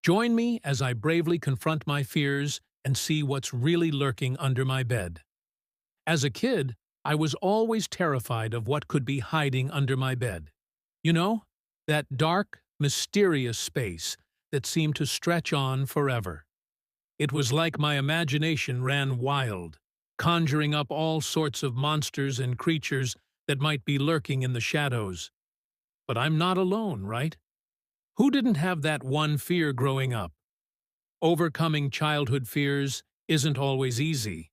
Join me as I bravely confront my fears and see what's really lurking under my bed. As a kid, I was always terrified of what could be hiding under my bed. You know, that dark, mysterious space that seemed to stretch on forever. It was like my imagination ran wild, conjuring up all sorts of monsters and creatures that might be lurking in the shadows. But I'm not alone, right? Who didn't have that one fear growing up? Overcoming childhood fears isn't always easy.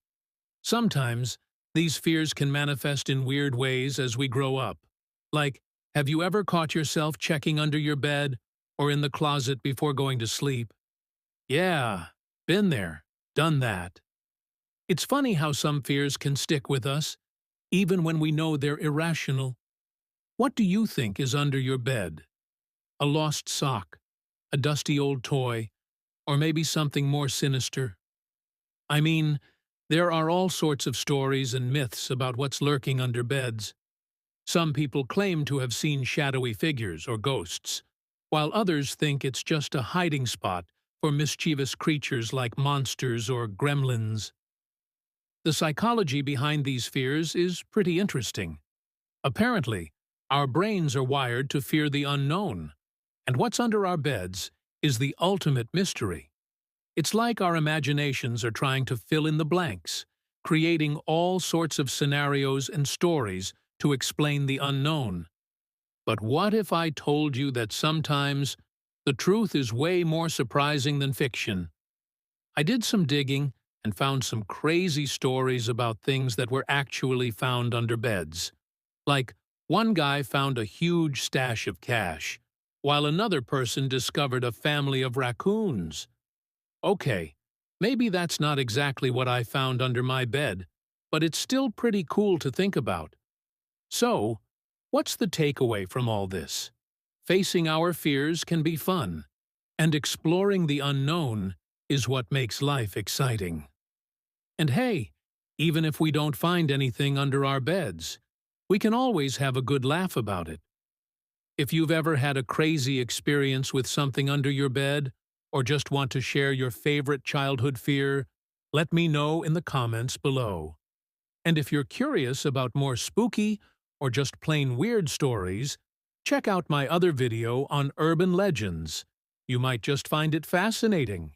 Sometimes, these fears can manifest in weird ways as we grow up. Like, have you ever caught yourself checking under your bed or in the closet before going to sleep? Yeah, been there, done that. It's funny how some fears can stick with us, even when we know they're irrational. What do you think is under your bed? A lost sock, a dusty old toy, or maybe something more sinister? I mean, there are all sorts of stories and myths about what's lurking under beds. Some people claim to have seen shadowy figures or ghosts, while others think it's just a hiding spot for mischievous creatures like monsters or gremlins. The psychology behind these fears is pretty interesting. Apparently, our brains are wired to fear the unknown, and what's under our beds is the ultimate mystery. It's like our imaginations are trying to fill in the blanks, creating all sorts of scenarios and stories to explain the unknown. But what if I told you that sometimes the truth is way more surprising than fiction? I did some digging and found some crazy stories about things that were actually found under beds. Like, one guy found a huge stash of cash, while another person discovered a family of raccoons. Okay, maybe that's not exactly what I found under my bed, but it's still pretty cool to think about. So, what's the takeaway from all this? Facing our fears can be fun, and exploring the unknown is what makes life exciting. And hey, even if we don't find anything under our beds, we can always have a good laugh about it. If you've ever had a crazy experience with something under your bed, or just want to share your favorite childhood fear, let me know in the comments below. And if you're curious about more spooky or just plain weird stories, check out my other video on urban legends. You might just find it fascinating.